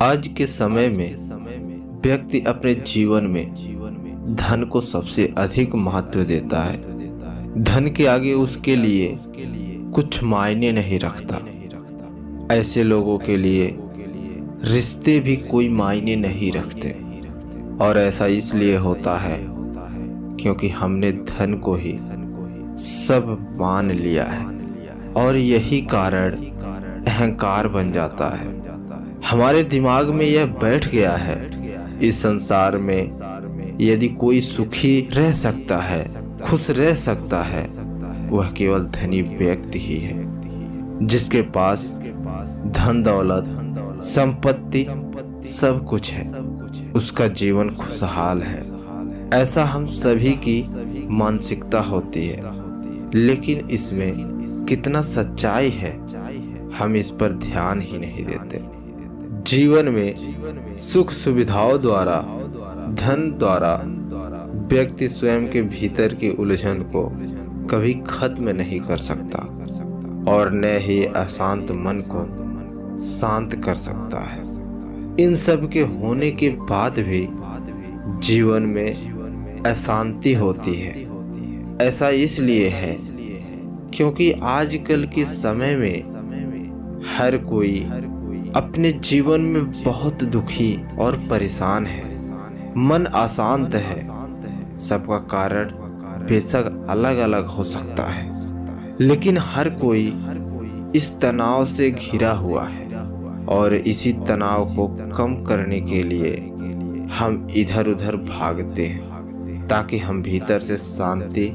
आज के समय में व्यक्ति अपने जीवन में धन को सबसे अधिक महत्व देता है। धन के आगे उसके लिए कुछ मायने नहीं रखता। ऐसे लोगों के लिए रिश्ते भी कोई मायने नहीं रखते, और ऐसा इसलिए होता है क्योंकि हमने धन को ही सब मान लिया है, और यही कारण अहंकार बन जाता है। हमारे दिमाग में यह बैठ गया है, इस संसार में यदि कोई सुखी रह सकता है, खुश रह सकता है, वह केवल धनी व्यक्ति ही है, जिसके पास धन दौलत संपत्ति सब कुछ है, उसका जीवन खुशहाल है। ऐसा हम सभी की मानसिकता होती है, लेकिन इसमें कितना सच्चाई है हम इस पर ध्यान ही नहीं देते। जीवन में सुख सुविधाओं द्वारा, धन द्वारा व्यक्ति स्वयं के भीतर की उलझन को कभी खत्म नहीं कर सकता, और न ही अशांत मन को शांत कर सकता है। इन सब के होने के बाद भी जीवन में अशांति होती है। ऐसा इसलिए है क्योंकि आजकल के समय में हर कोई अपने जीवन में बहुत दुखी और परेशान है। मन अशांत है। सबका कारण बेशक अलग अलग हो सकता है, लेकिन हर कोई इस तनाव से घिरा हुआ है, और इसी तनाव को कम करने के लिए हम इधर उधर भागते हैं ताकि हम भीतर से शांति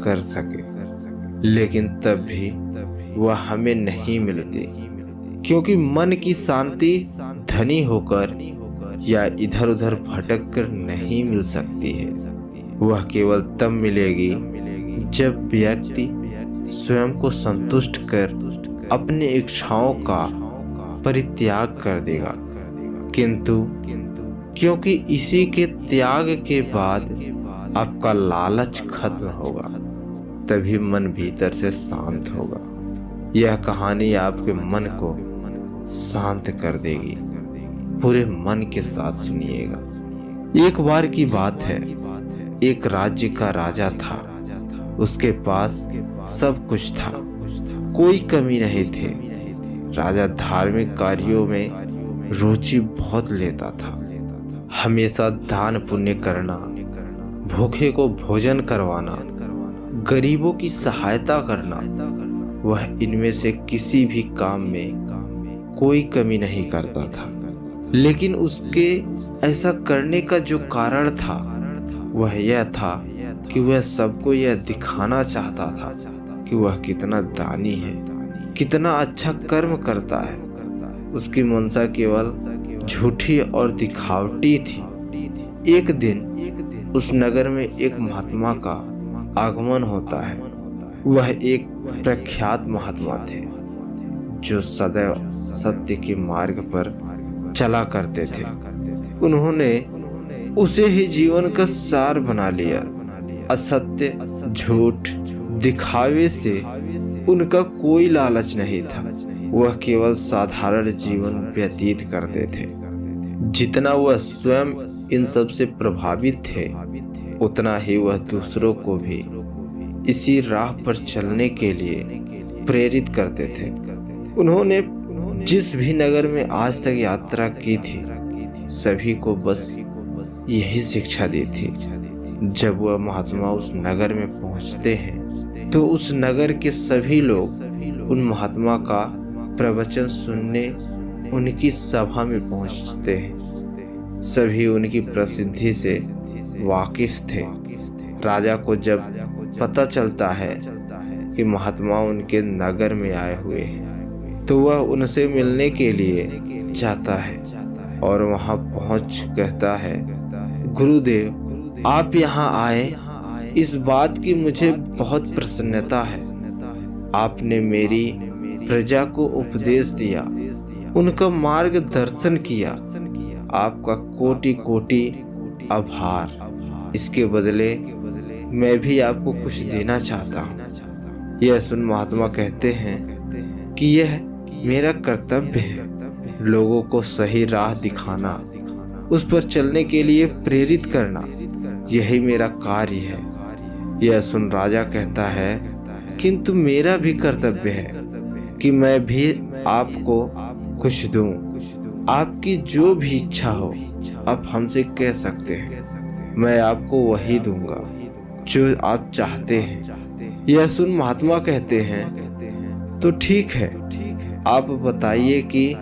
कर सके, लेकिन तब भी वह हमें नहीं मिलती, क्योंकि मन की शांति धनी होकर या इधर उधर भटक कर नहीं मिल सकती है। वह केवल तब मिलेगी जब व्यक्ति स्वयं को संतुष्ट कर अपनी इच्छाओं का परित्याग कर देगा। किंतु क्योंकि इसी के त्याग के बाद आपका लालच खत्म होगा, तभी मन भीतर से शांत होगा। यह कहानी आपके मन को शांत कर देगी। पूरे मन के साथ सुनिएगा। एक बार की बात है, एक राज्य का राजा था। उसके पास सब कुछ था, कोई कमी नहीं थी। राजा धार्मिक कार्यों में रुचि बहुत लेता था। हमेशा दान पुण्य करना, भूखे को भोजन करवाना, गरीबों की सहायता करना, वह इनमें से किसी भी काम में कोई कमी नहीं करता था। लेकिन उसके ऐसा करने का जो कारण था वह यह था कि वह सबको यह दिखाना चाहता था कि वह कितना दानी है, कितना अच्छा कर्म करता है। उसकी मनसा केवल झूठी और दिखावटी थी। एक दिन उस नगर में एक महात्मा का आगमन होता है। वह एक प्रख्यात महात्मा थे जो सदैव सत्य के मार्ग पर चला करते थे। उन्होंने उसे ही जीवन का सार बना लिया। असत्य, झूठ, दिखावे से उनका कोई लालच नहीं था। वह केवल साधारण जीवन व्यतीत करते थे। जितना वह स्वयं इन सब से प्रभावित थे, उतना ही वह दूसरों को भी इसी राह पर चलने के लिए प्रेरित करते थे। उन्होंने जिस भी नगर में आज तक यात्रा की थी, सभी को बस यही शिक्षा दी थी। जब वह महात्मा उस नगर में पहुंचते हैं तो उस नगर के सभी लोग उन महात्मा का प्रवचन सुनने उनकी सभा में पहुंचते हैं। सभी उनकी प्रसिद्धि से वाकिफ थे। राजा को जब पता चलता है कि महात्मा उनके नगर में आए हुए हैं, तो वह उनसे मिलने के लिए जाता है, और वहां पहुंच कहता है, गुरुदेव, आप यहाँ आए, इस बात की मुझे बहुत प्रसन्नता है। आपने मेरी प्रजा को उपदेश दिया, उनका मार्गदर्शन किया। आपका कोटि कोटि आभार। इसके बदले मैं भी आपको कुछ देना चाहता हूँ। यह सुन महात्मा कहते हैं कि यह मेरा कर्तव्य है। लोगों को सही राह दिखाना, उस पर चलने के लिए प्रेरित करना, यही मेरा कार्य है। यह सुन राजा कहता है, किंतु मेरा भी कर्तव्य है कि मैं भी आपको कुछ दूं। आपकी जो भी इच्छा हो आप हमसे कह सकते हैं, मैं आपको वही दूंगा जो आप चाहते हैं। यह सुन महात्मा कहते हैं, तो ठीक है, आप बताइए कि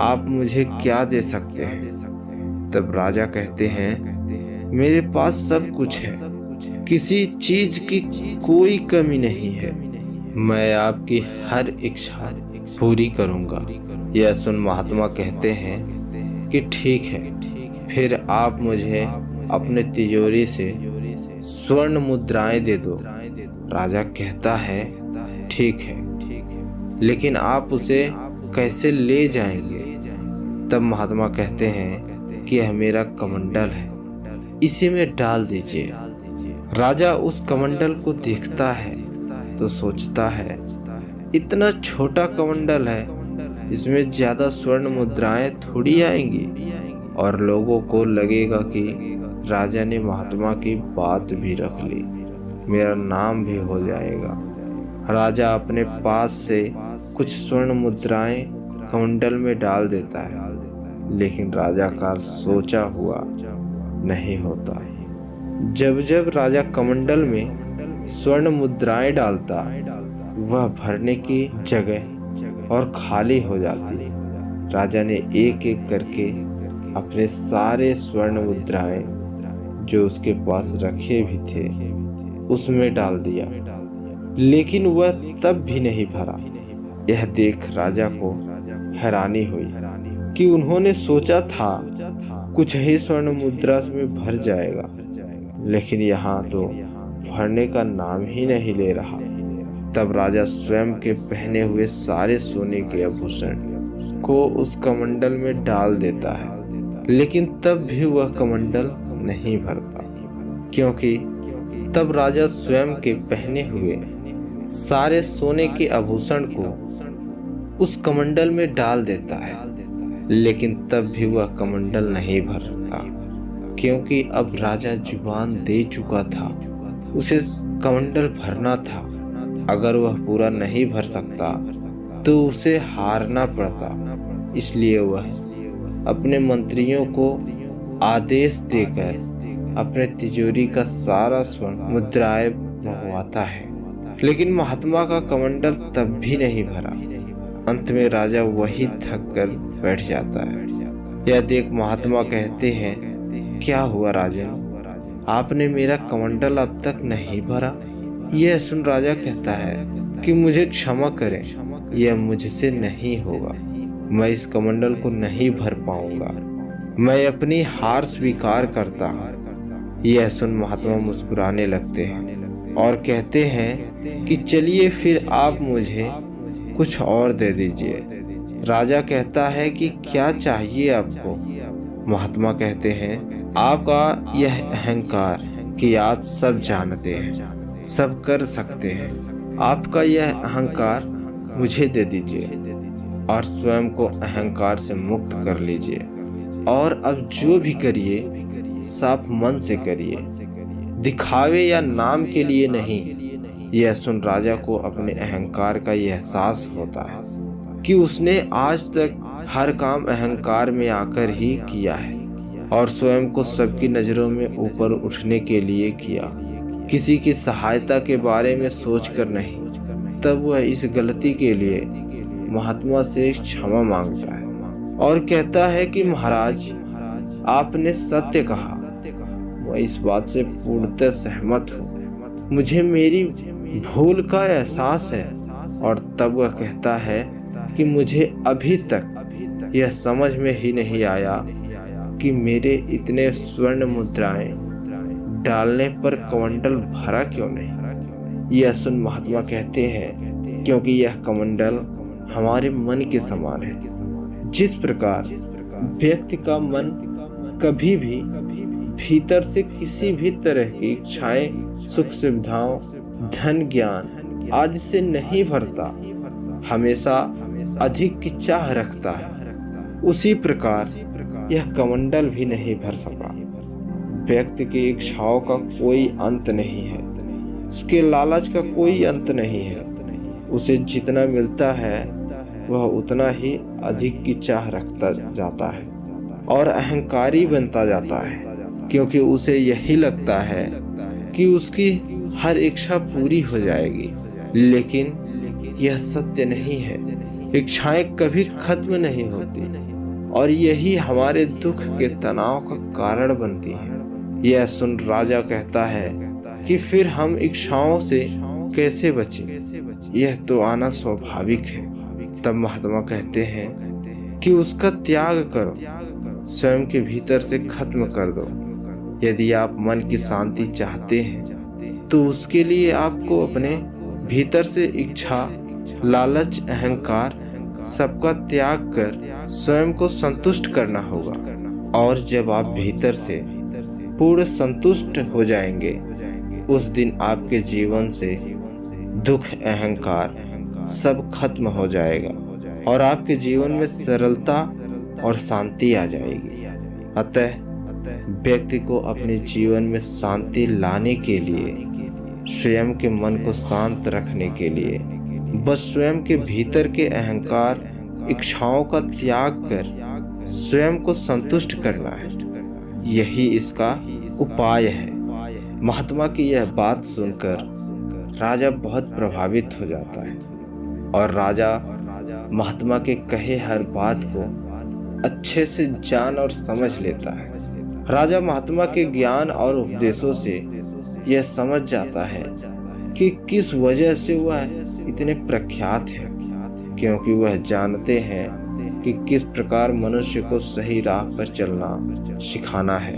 आप मुझे क्या दे सकते हैं। तब राजा कहते हैं, मेरे पास सब कुछ है, किसी चीज की कोई कमी नहीं है, मैं आपकी हर इच्छा पूरी करूंगा। यह सुन महात्मा कहते हैं कि ठीक है, फिर आप मुझे अपने तिजोरी से स्वर्ण मुद्राएं दे दो। राजा कहता है, ठीक है, लेकिन आप उसे कैसे ले जाएंगे। तब महात्मा कहते हैं कि यह मेरा कमंडल है, इसी में डाल दीजिए। राजा उस कमंडल को देखता है तो सोचता है, इतना छोटा कमंडल है, इसमें ज्यादा स्वर्ण मुद्राएं थोड़ी आएंगी, और लोगों को लगेगा कि राजा ने महात्मा की बात भी रख ली, मेरा नाम भी हो जाएगा। राजा अपने पास से कुछ स्वर्ण मुद्राएं कमंडल में डाल देता है, लेकिन राजा का सोचा हुआ नहीं होता। जब जब राजा कमंडल में स्वर्ण मुद्राएं डालता, वह भरने की जगह और खाली हो जाती। राजा ने एक एक करके अपने सारे स्वर्ण मुद्राएं जो उसके पास रखे भी थे उसमें डाल दिया, लेकिन वह तब भी नहीं भरा। यह देख राजा को हैरानी हुई कि उन्होंने सोचा था कुछ ही स्वर्ण मुद्रा में भर जाएगा, लेकिन यहाँ तो भरने का नाम ही नहीं ले रहा। तब राजा स्वयं के पहने हुए सारे सोने के आभूषण को उस कमंडल में डाल देता है, लेकिन तब भी वह कमंडल नहीं भरता, क्योंकि तब राजा स्वयं के पहने हुए सारे सोने के आभूषण को उस कमंडल में डाल देता है, लेकिन तब भी वह कमंडल नहीं भरता, क्योंकि अब राजा जुबान दे चुका था, उसे कमंडल भरना था। अगर वह पूरा नहीं भर सकता तो उसे हारना पड़ता। इसलिए वह अपने मंत्रियों को आदेश देकर अपने तिजोरी का सारा स्वर्ण मुद्राएं मंगवाता है, लेकिन महात्मा का कमंडल तब भी नहीं भरा। अंत में राजा वही थक कर बैठ जाता है। यह देख महात्मा कहते हैं, क्या हुआ राजन, आपने मेरा कमंडल अब तक नहीं भरा। यह सुन राजा कहता है कि मुझे क्षमा करें, यह मुझसे नहीं होगा, मैं इस कमंडल को नहीं भर पाऊंगा, मैं अपनी हार स्वीकार करता हूँ। यह सुन महात्मा मुस्कुराने लगते हैं और कहते हैं कि चलिए फिर आप मुझे कुछ और दे दीजिए। राजा कहता है कि क्या चाहिए आपको। महात्मा कहते हैं, आपका यह अहंकार कि आप सब जानते हैं, सब कर सकते हैं, आपका यह अहंकार मुझे दे दीजिए और स्वयं को अहंकार से मुक्त कर लीजिए, और अब जो भी करिए साफ मन से करिए, दिखावे या नाम के लिए नहीं। यह सुन राजा को अपने अहंकार का यह एहसास होता है कि उसने आज तक हर काम अहंकार में आकर ही किया है और स्वयं को सबकी नज़रों में ऊपर उठने के लिए किया, किसी की सहायता के बारे में सोचकर नहीं। तब वह इस गलती के लिए महात्मा से क्षमा मांगता है और कहता है कि महाराज, आपने सत्य कहा, मैं इस बात से पूर्णतः सहमत हूँ, मुझे मेरी भूल का एहसास है। और तब वह कहता है कि मुझे अभी तक यह समझ में ही नहीं आया कि मेरे इतने स्वर्ण मुद्राएं डालने पर कमंडल भरा क्यों नहीं। यह सुन महात्मा कहते हैं, क्योंकि यह कमंडल हमारे मन के समान है। जिस प्रकार व्यक्ति का मन कभी भी भीतर से किसी भी तरह की इच्छाएं, सुख सुविधाओं, धन, ज्ञान आदि से नहीं भरता, हमेशा अधिक की चाह रखता है, उसी प्रकार यह कमंडल भी नहीं भर सका। व्यक्ति की इच्छाओं का कोई अंत नहीं है, उसके लालच का कोई अंत नहीं है। उसे जितना मिलता है वह उतना ही अधिक की चाह रखता जाता है और अहंकारी बनता जाता है, क्योंकि उसे यही लगता है कि उसकी हर इच्छा पूरी हो जाएगी। लेकिन यह सत्य नहीं है। इच्छाएं कभी खत्म नहीं होती और यही हमारे दुख के तनाव का कारण बनती है। यह सुन राजा कहता है कि फिर हम इच्छाओं से कैसे बचें? यह तो आना स्वाभाविक है। तब महात्मा कहते हैं कि उसका त्याग करो, स्वयं के भीतर से खत्म कर दो। यदि आप मन की शांति चाहते हैं तो उसके लिए आपको अपने भीतर से इच्छा, लालच, अहंकार सबका त्याग कर स्वयं को संतुष्ट करना होगा। और जब आप भीतर से पूर्ण संतुष्ट हो जाएंगे, उस दिन आपके जीवन से दुख, अहंकार सब खत्म हो जाएगा और आपके जीवन में सरलता और शांति आ जाएगी। अतः व्यक्ति को अपने जीवन में शांति लाने के लिए, स्वयं के मन को शांत रखने के लिए बस स्वयं के भीतर के अहंकार, इच्छाओं का त्याग कर स्वयं को संतुष्ट करना है। यही इसका उपाय है। महात्मा की यह बात सुनकर राजा बहुत प्रभावित हो जाता है और राजा महात्मा के कहे हर बात को अच्छे से जान और समझ लेता है। राजा महात्मा के ज्ञान और उपदेशों से यह समझ जाता है कि किस वजह से वह इतने प्रख्यात हैं, क्योंकि वह जानते हैं कि किस प्रकार मनुष्य को सही राह पर चलना सिखाना है।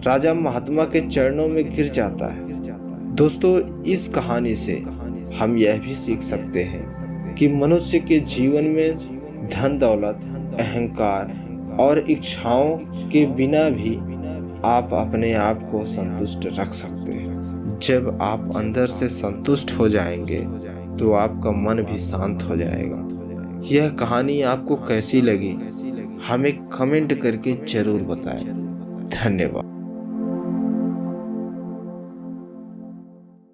राजा महात्मा के चरणों में गिर जाता है। दोस्तों, इस कहानी से हम यह भी सीख सकते हैं कि मनुष्य के जीवन में धन दौलत, अहंकार और इच्छाओं के बिना भी आप अपने आप को संतुष्ट रख सकते हैं। जब आप अंदर से संतुष्ट हो जाएंगे तो आपका मन भी शांत हो जाएगा। यह कहानी आपको कैसी लगी हमें कमेंट करके जरूर बताएं। धन्यवाद।